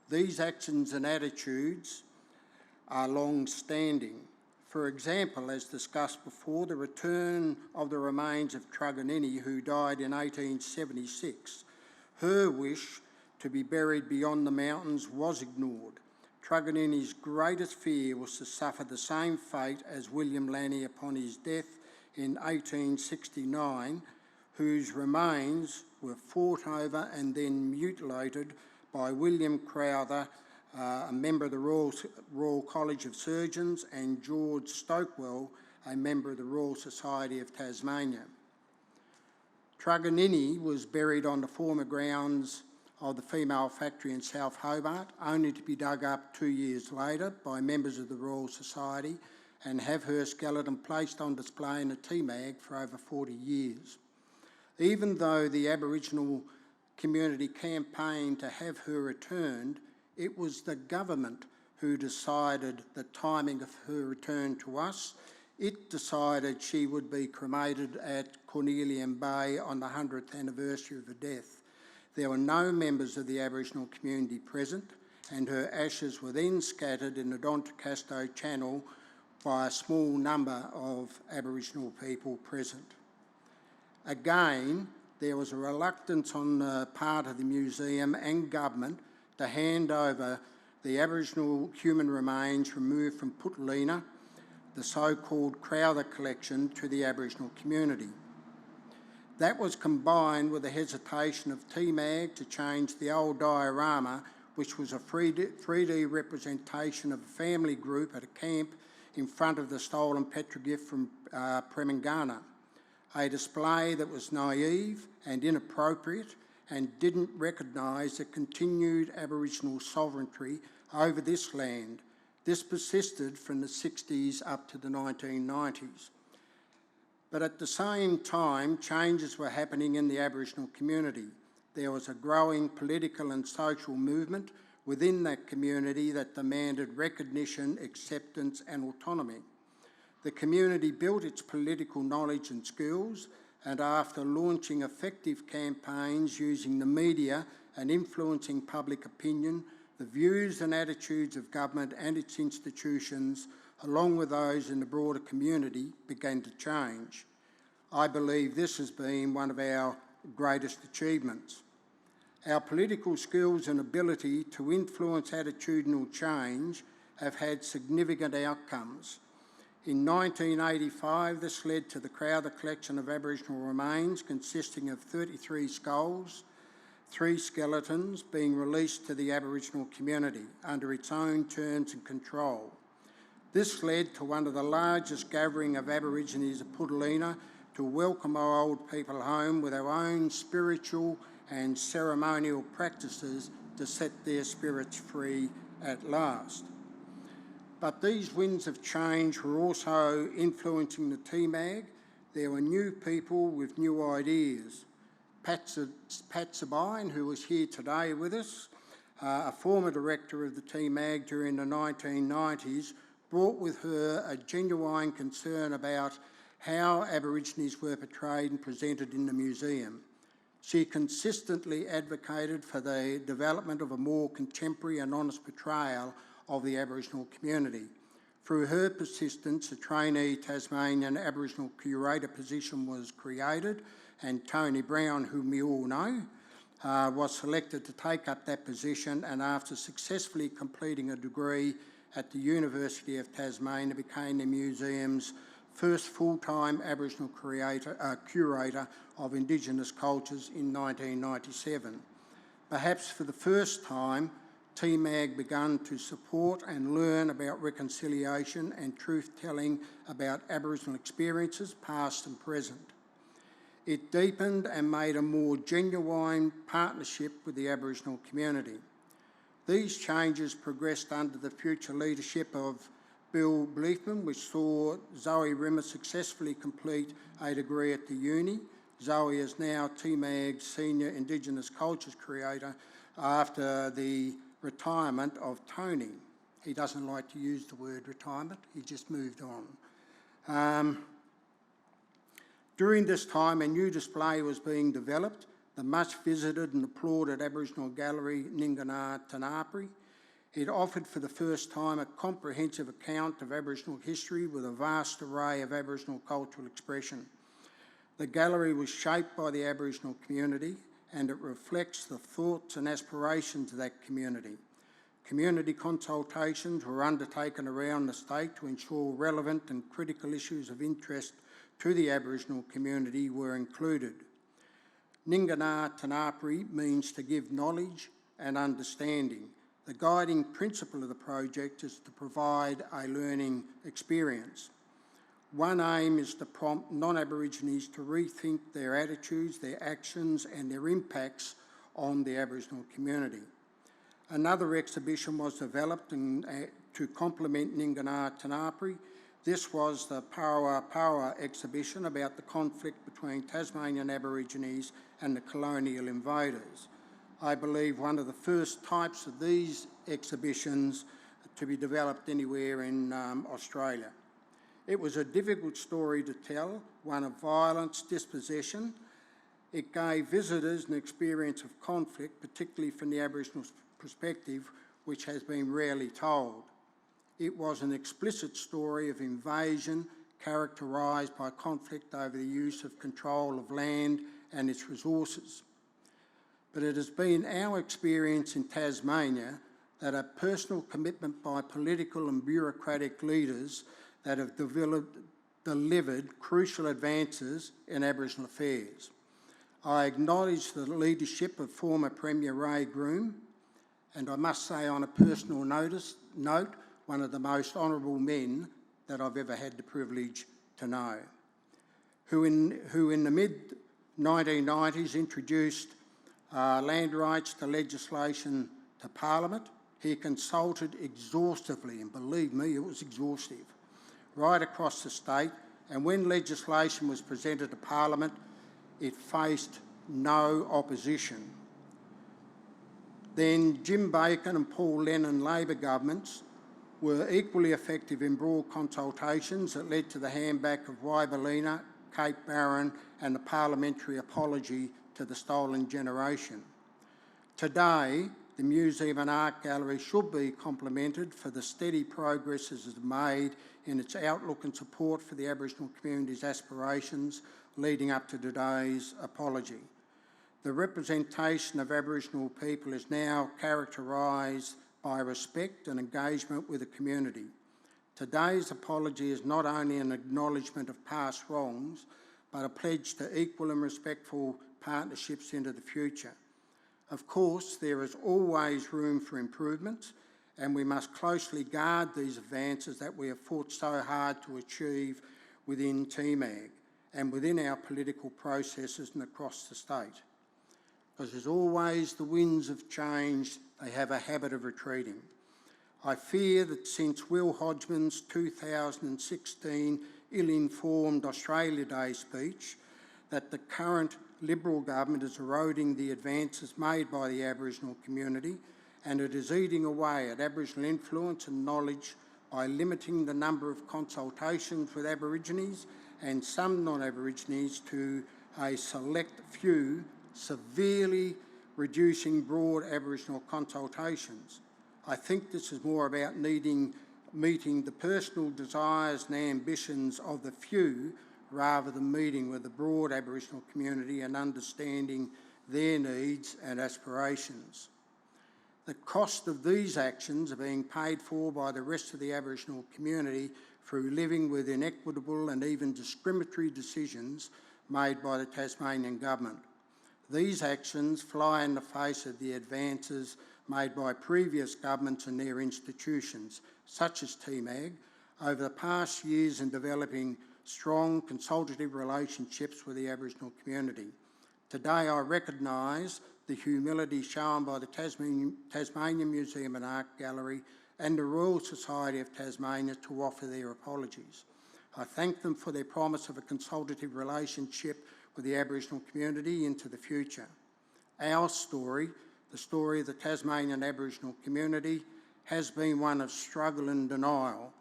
These actions and attitudes are long-standing. For example, as discussed before, the return of the remains of Truganini, who died in 1876. Her wish to be buried beyond the mountains was ignored. Truganini's greatest fear was to suffer the same fate as William Lanny upon his death in 1869, whose remains were fought over and then mutilated by William Crowther, a member of the Royal College of Surgeons, and George Stokewell, a member of the Royal Society of Tasmania. Truganini was buried on the former grounds of the female factory in South Hobart, only to be dug up 2 years later by members of the Royal Society and have her skeleton placed on display in a TMAG for over 40 years. Even though the Aboriginal community campaigned to have her returned, it was the government who decided the timing of her return to us. It decided she would be cremated at Cornelian Bay on the 100th anniversary of her death. There were no members of the Aboriginal community present, and her ashes were then scattered in the Dontecasto Channel by a small number of Aboriginal people present. Again, there was a reluctance on the part of the museum and government to hand over the Aboriginal human remains removed from Putlina, the so-called Crowther collection, to the Aboriginal community. That was combined with the hesitation of TMAG to change the old diorama, which was a 3D representation of a family group at a camp in front of the stolen petroglyph from Premingana, a display that was naive and inappropriate and didn't recognise the continued Aboriginal sovereignty over this land. This persisted from the 60s up to the 1990s. But at the same time, changes were happening in the Aboriginal community. There was a growing political and social movement within that community that demanded recognition, acceptance and autonomy. The community built its political knowledge and skills, and after launching effective campaigns using the media and influencing public opinion, the views and attitudes of government and its institutions, along with those in the broader community, began to change. I believe this has been one of our greatest achievements. Our political skills and ability to influence attitudinal change have had significant outcomes. In 1985, this led to the Crowther collection of Aboriginal remains consisting of 33 skulls, 3 skeletons being released to the Aboriginal community under its own terms and control. This led to one of the largest gathering of Aborigines at Putlina to welcome our old people home with our own spiritual and ceremonial practices to set their spirits free at last. But these winds of change were also influencing the TMAG. There were new people with new ideas. Pat Sabine, who was here today with us, a former director of the TMAG during the 1990s, brought with her a genuine concern about how Aborigines were portrayed and presented in the museum. She consistently advocated for the development of a more contemporary and honest portrayal of the Aboriginal community. Through her persistence, a trainee Tasmanian Aboriginal curator position was created, and Tony Brown, whom we all know, was selected to take up that position, and after successfully completing a degree at the University of Tasmania, became the museum's first full-time Aboriginal curator of Indigenous cultures in 1997. Perhaps for the first time, TMAG began to support and learn about reconciliation and truth-telling about Aboriginal experiences, past and present. It deepened and made a more genuine partnership with the Aboriginal community. These changes progressed under the future leadership of Bill Bleefman, which saw Zoe Rimmer successfully complete a degree at the uni. Zoe is now TMAG's Senior Indigenous Cultures Curator after the retirement of Tony. He doesn't like to use the word retirement, he just moved on. During this time, a new display was being developed, the much visited and applauded Aboriginal gallery Ningana Tanapri. It offered for the first time a comprehensive account of Aboriginal history with a vast array of Aboriginal cultural expression. The gallery was shaped by the Aboriginal community, and it reflects the thoughts and aspirations of that community. Community consultations were undertaken around the state to ensure relevant and critical issues of interest to the Aboriginal community were included. Ningana Tanapri means to give knowledge and understanding. The guiding principle of the project is to provide a learning experience. One aim is to prompt non-Aborigines to rethink their attitudes, their actions and their impacts on the Aboriginal community. Another exhibition was developed to complement Ninganar Tanapri. This was the Parawa Parawa exhibition about the conflict between Tasmanian Aborigines and the colonial invaders. I believe one of the first types of these exhibitions to be developed anywhere in Australia. It was a difficult story to tell, one of violence, dispossession. It gave visitors an experience of conflict, particularly from the Aboriginal perspective, which has been rarely told. It was an explicit story of invasion characterised by conflict over the use of control of land and its resources. But it has been our experience in Tasmania that a personal commitment by political and bureaucratic leaders that have delivered crucial advances in Aboriginal affairs. I acknowledge the leadership of former Premier Ray Groom, and I must say on a personal note, one of the most honourable men that I've ever had the privilege to know, who in the mid-1990s introduced land rights to legislation to Parliament. He consulted exhaustively, and believe me, it was exhaustive, right across the state, and when legislation was presented to Parliament, it faced no opposition. Then Jim Bacon and Paul Lennon Labor governments were equally effective in broad consultations that led to the handback of Waibalina, Cape Barron and the parliamentary apology to the stolen generation. Today, the Museum and Art Gallery should be complimented for the steady progress it has made in its outlook and support for the Aboriginal community's aspirations leading up to today's apology. The representation of Aboriginal people is now characterised by respect and engagement with the community. Today's apology is not only an acknowledgement of past wrongs, but a pledge to equal and respectful partnerships into the future. Of course, there is always room for improvement, and we must closely guard these advances that we have fought so hard to achieve within TMAG and within our political processes and across the state. Because as always, the winds of change, they have a habit of retreating. I fear that since Will Hodgman's 2016 ill-informed Australia Day speech, that the current Liberal government is eroding the advances made by the Aboriginal community, and it is eating away at Aboriginal influence and knowledge by limiting the number of consultations with Aborigines and some non-Aborigines to a select few, severely reducing broad Aboriginal consultations. I think this is more about meeting the personal desires and ambitions of the few rather than meeting with the broad Aboriginal community and understanding their needs and aspirations. The cost of these actions are being paid for by the rest of the Aboriginal community through living with inequitable and even discriminatory decisions made by the Tasmanian government. These actions fly in the face of the advances made by previous governments and their institutions, such as TMAG, over the past years in developing strong consultative relationships with the Aboriginal community. Today I recognise the humility shown by the Tasmanian Museum and Art Gallery and the Royal Society of Tasmania to offer their apologies. I thank them for their promise of a consultative relationship with the Aboriginal community into the future. Our story, the story of the Tasmanian Aboriginal community, has been one of struggle and denial.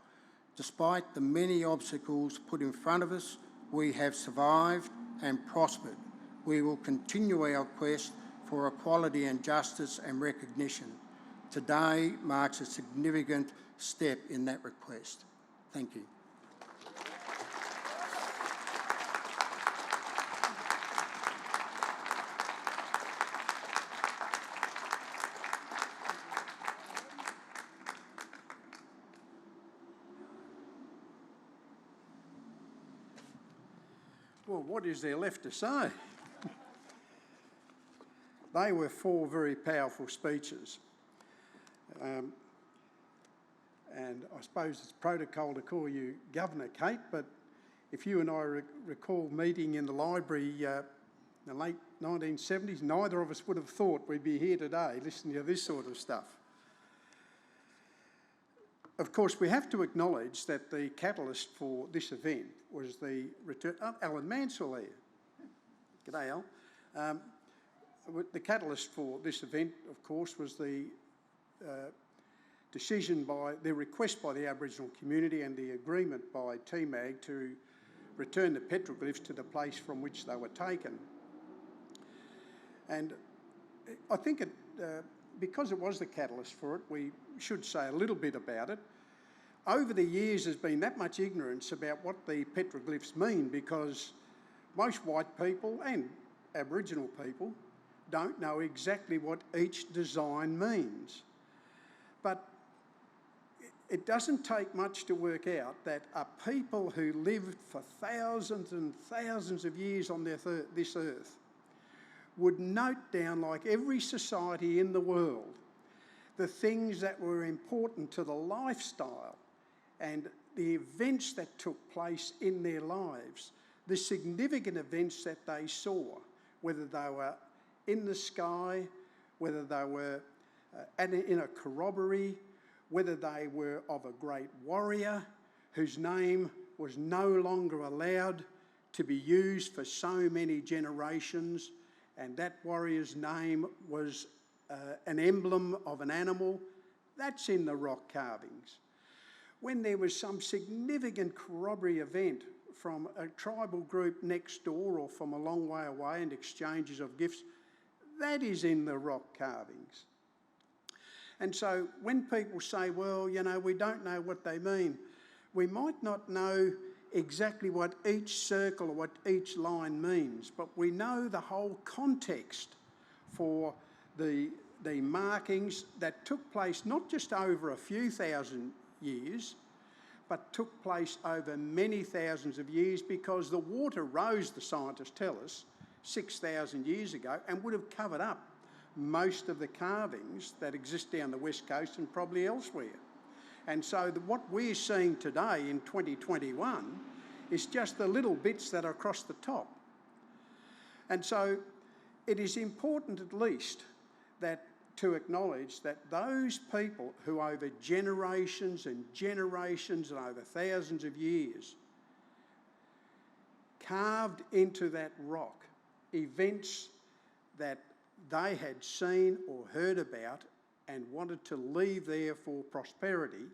Despite the many obstacles put in front of us, we have survived and prospered. We will continue our quest for equality and justice and recognition. Today marks a significant step in that request. Thank you. Well, what is there left to say? They were four very powerful speeches. And I suppose it's protocol to call you Governor, Kate, but if you and I recall meeting in the library in the late 1970s, neither of us would have thought we'd be here today listening to this sort of stuff. Of course, we have to acknowledge that the catalyst for this event was the return... Alan Mansell here. G'day, Al. The catalyst for this event, of course, was the the request by the Aboriginal community and the agreement by TMAG to return the petroglyphs to the place from which they were taken. And I think because it was the catalyst for it, we should say a little bit about it. Over the years, there's been that much ignorance about what the petroglyphs mean, because most white people and Aboriginal people don't know exactly what each design means. But it doesn't take much to work out that a people who lived for thousands and thousands of years on this earth would note down, like every society in the world, the things that were important to the lifestyle and the events that took place in their lives, the significant events that they saw, whether they were in the sky, whether they were in a corroboree, whether they were of a great warrior whose name was no longer allowed to be used for so many generations, and that warrior's name was an emblem of an animal. That's in the rock carvings. When there was some significant corroboree event from a tribal group next door or from a long way away and exchanges of gifts, that is in the rock carvings. And so when people say, well, you know, we don't know what they mean, we might not know exactly what each circle or what each line means, but we know the whole context for the markings that took place not just over a few thousand years, but took place over many thousands of years, because the water rose, the scientists tell us, 6,000 years ago, and would have covered up most of the carvings that exist down the west coast and probably elsewhere. And so what we're seeing today in 2021 is just the little bits that are across the top. And so it is important at least that to acknowledge that those people who over generations and generations and over thousands of years carved into that rock events that they had seen or heard about and wanted to leave there for prosperity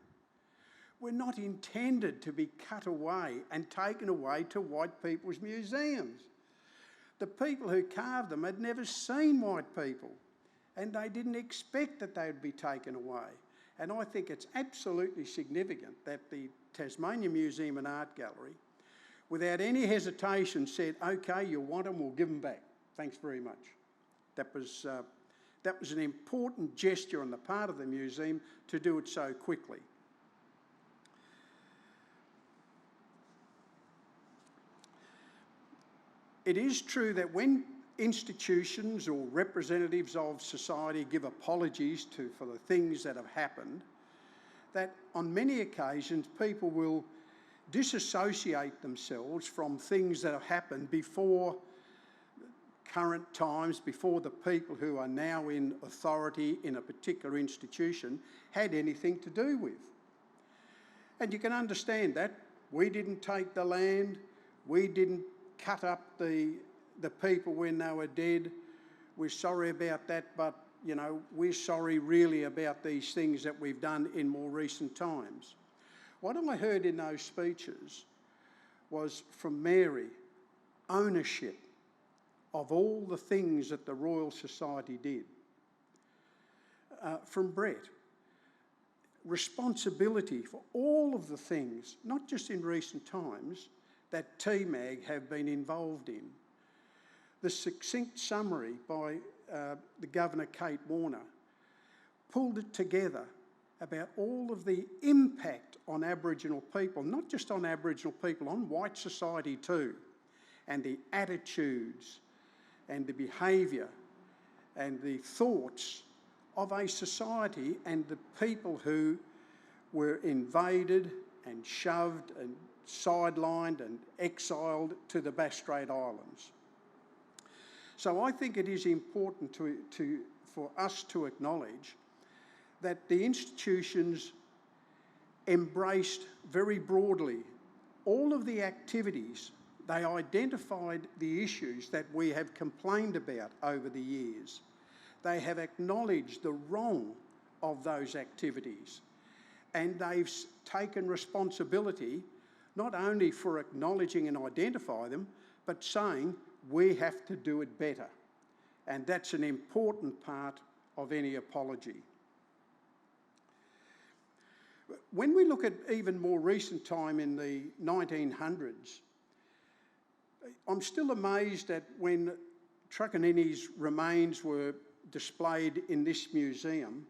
were not intended to be cut away and taken away to white people's museums. The people who carved them had never seen white people, and they didn't expect that they would be taken away. And I think it's absolutely significant that the Tasmanian Museum and Art Gallery, without any hesitation, said, okay, you want them, we'll give them back. Thanks very much. That was an important gesture on the part of the museum to do it so quickly. It is true that when institutions or representatives of society give apologies for the things that have happened, that on many occasions people will disassociate themselves from things that have happened before current times, before the people who are now in authority in a particular institution had anything to do with. And you can understand that. We didn't take the land, we didn't cut up the people when they were dead. We're sorry about that, but you know, we're sorry really about these things that we've done in more recent times. What I heard in those speeches was from Mary, ownership of all the things that the Royal Society did. From Brett, responsibility for all of the things, not just in recent times, that TMAG have been involved in. The succinct summary by the Governor, Kate Warner, pulled it together about all of the impact on Aboriginal people, not just on Aboriginal people, on white society too, and the attitudes and the behaviour and the thoughts of a society and the people who were invaded and shoved and sidelined and exiled to the Bass Strait Islands. So I think it is important for us to acknowledge that the institutions embraced very broadly all of the activities. They identified the issues that we have complained about over the years. They have acknowledged the wrong of those activities, and they've taken responsibility not only for acknowledging and identifying them, but saying we have to do it better. And that's an important part of any apology. When we look at even more recent time in the 1900s, I'm still amazed at when Trukanini's remains were displayed in this museum,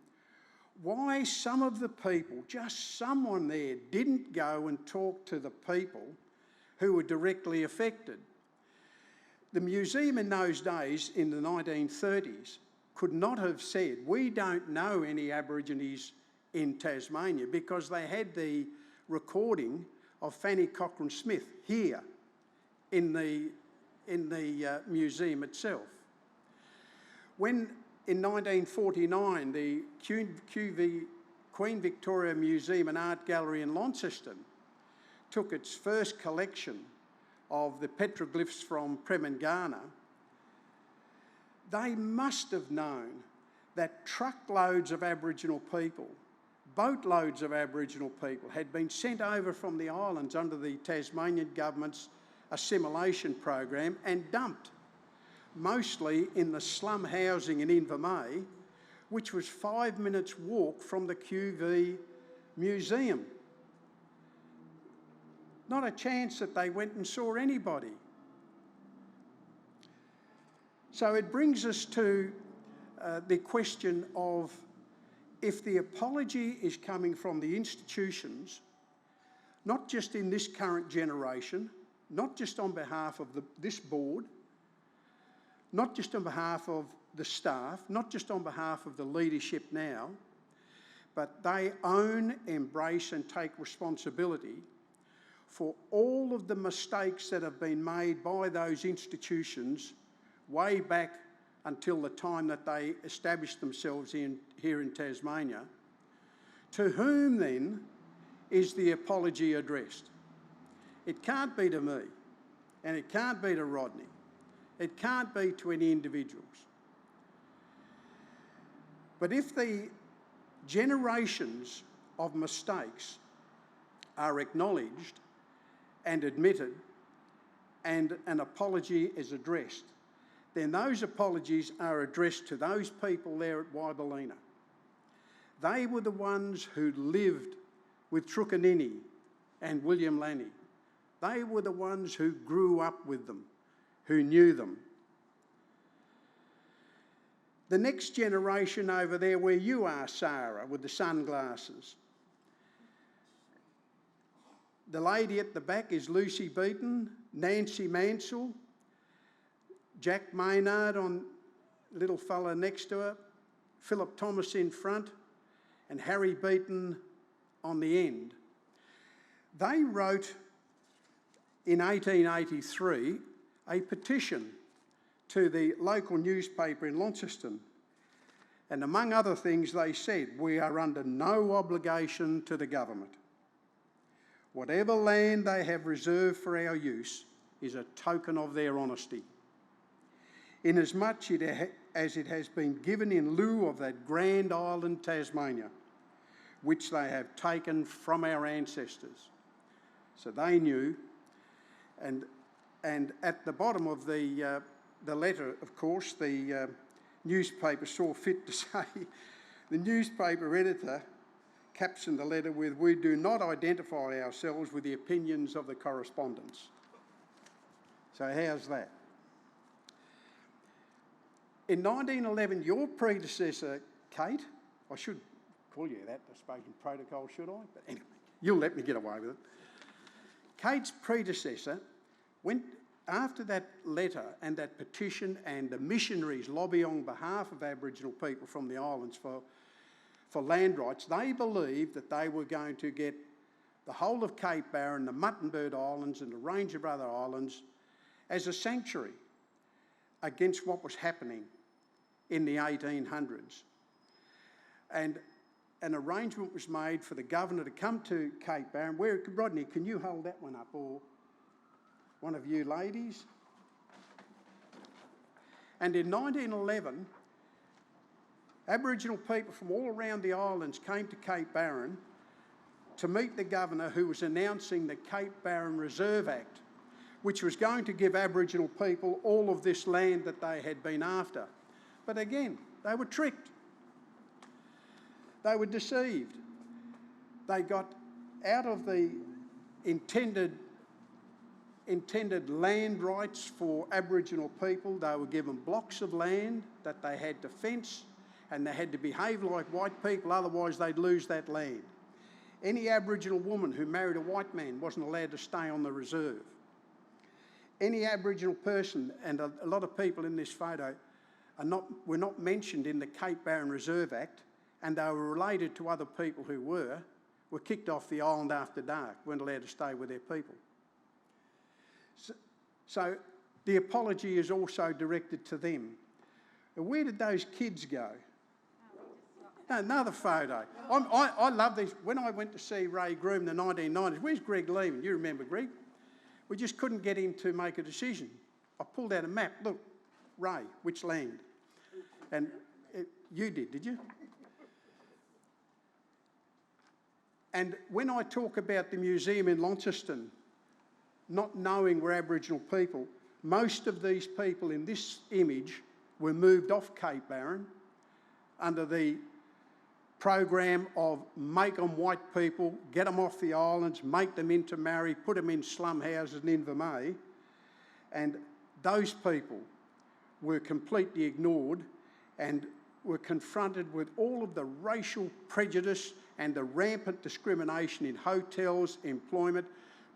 why some of the people, just someone there, didn't go and talk to the people who were directly affected. The museum in those days, in the 1930s, could not have said, we don't know any Aborigines in Tasmania, because they had the recording of Fanny Cochrane Smith here in the museum itself. When in 1949 the Queen Victoria Museum and Art Gallery in Launceston took its first collection of the petroglyphs from Premingana, they must have known that truckloads of Aboriginal people, boatloads of Aboriginal people had been sent over from the islands under the Tasmanian government's assimilation program and dumped, mostly in the slum housing in Invermay, which was 5 minutes walk from the QV Museum. Not a chance that they went and saw anybody. So it brings us to the question of, if the apology is coming from the institutions, not just in this current generation, not just on behalf of this board, not just on behalf of the staff, not just on behalf of the leadership now, but they own, embrace and take responsibility for all of the mistakes that have been made by those institutions way back until the time that they established themselves here in Tasmania. To whom then is the apology addressed? It can't be to me, and it can't be to Rodney. It can't be to any individuals. But if the generations of mistakes are acknowledged and admitted, and an apology is addressed, then those apologies are addressed to those people there at Waibelina. They were the ones who lived with Trukanini and William Lanny. They were the ones who grew up with them, who knew them. The next generation over there where you are, Sarah, with the sunglasses. The lady at the back is Lucy Beaton, Nancy Mansell, Jack Maynard on little fella next to her, Philip Thomas in front, and Harry Beaton on the end. They wrote in 1883 a petition to the local newspaper in Launceston, and among other things they said, we are under no obligation to the government. Whatever land they have reserved for our use is a token of their honesty, inasmuch as it has been given in lieu of that grand island Tasmania, which they have taken from our ancestors. So they knew, and at the bottom of the letter, of course, the newspaper saw fit to say, the newspaper editor captioned the letter with, "We do not identify ourselves with the opinions of the correspondents." So how's that? In 1911, your predecessor, Kate, I should call you that, I suppose, in protocol, should I? But anyway, you'll let me get away with it. Kate's predecessor went, after that letter and that petition and the missionaries lobby on behalf of Aboriginal people from the islands for land rights, they believed that they were going to get the whole of Cape Barren, the Muttonbird Islands and the range of other islands as a sanctuary against what was happening in the 1800s. And an arrangement was made for the governor to come to Cape Barren. Rodney, can you hold that one up, or one of you ladies? And in 1911, Aboriginal people from all around the islands came to Cape Barren to meet the governor, who was announcing the Cape Barren Reserve Act, which was going to give Aboriginal people all of this land that they had been after. But again, they were tricked. They were deceived. They got out of the intended land rights for Aboriginal people. They were given blocks of land that they had to fence, and they had to behave like white people, otherwise they'd lose that land. Any Aboriginal woman who married a white man wasn't allowed to stay on the reserve. Any Aboriginal person, and a lot of people in this photo were not mentioned in the Cape Barren Reserve Act, and they were related to other people who were kicked off the island after dark, weren't allowed to stay with their people. So the apology is also directed to them. Where did those kids go? No, another photo. I love these. When I went to see Ray Groom in the 1990s, where's Greg Lehman? You remember Greg? We just couldn't get him to make a decision. I pulled out a map. Look, Ray, which land? And you did you? And when I talk about the museum in Launceston not knowing we're Aboriginal people, most of these people in this image were moved off Cape Barren under the program of make them white people, get them off the islands, make them intermarry, put them in slum houses in Invermay. And those people were completely ignored and were confronted with all of the racial prejudice and the rampant discrimination in hotels, employment,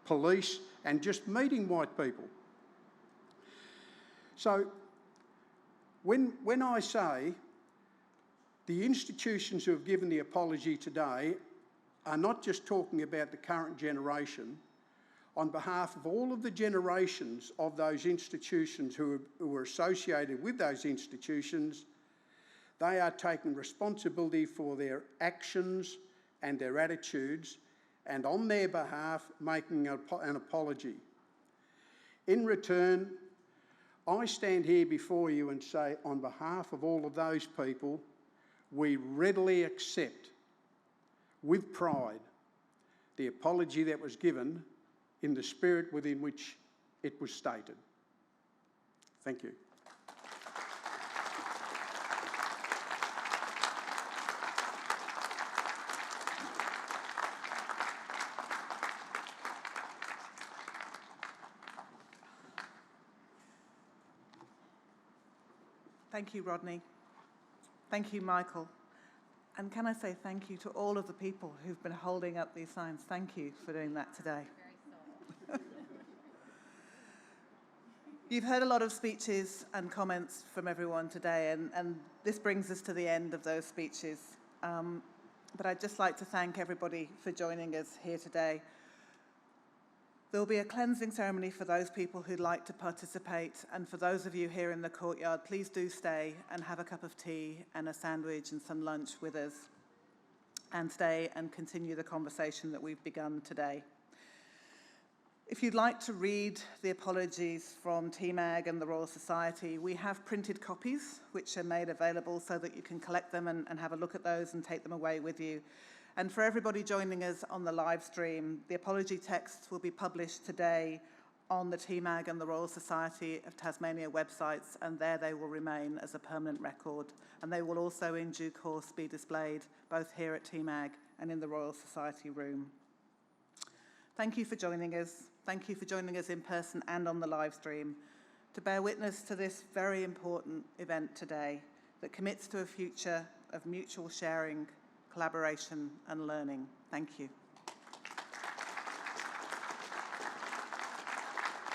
police, and just meeting white people. So when I say the institutions who have given the apology today are not just talking about the current generation, on behalf of all of the generations of those institutions who are associated with those institutions, they are taking responsibility for their actions and their attitudes, and on their behalf making an apology. In return, I stand here before you and say, on behalf of all of those people, we readily accept, with pride, the apology that was given in the spirit within which it was stated. Thank you. Thank you, Rodney. Thank you, Michael. And can I say thank you to all of the people who've been holding up these signs. Thank you for doing that today. You've heard a lot of speeches and comments from everyone today, and this brings us to the end of those speeches. But I'd just like to thank everybody for joining us here today. There will be a cleansing ceremony for those people who'd like to participate, and for those of you here in the courtyard, please do stay and have a cup of tea and a sandwich and some lunch with us, and stay and continue the conversation that we've begun today. If you'd like to read the apologies from TMAG and the Royal Society, we have printed copies which are made available so that you can collect them and have a look at those and take them away with you. And for everybody joining us on the live stream, the apology texts will be published today on the TMAG and the Royal Society of Tasmania websites, and there they will remain as a permanent record. And they will also in due course be displayed both here at TMAG and in the Royal Society room. Thank you for joining us. Thank you for joining us in person and on the live stream to bear witness to this very important event today that commits to a future of mutual sharing, collaboration and learning. Thank you.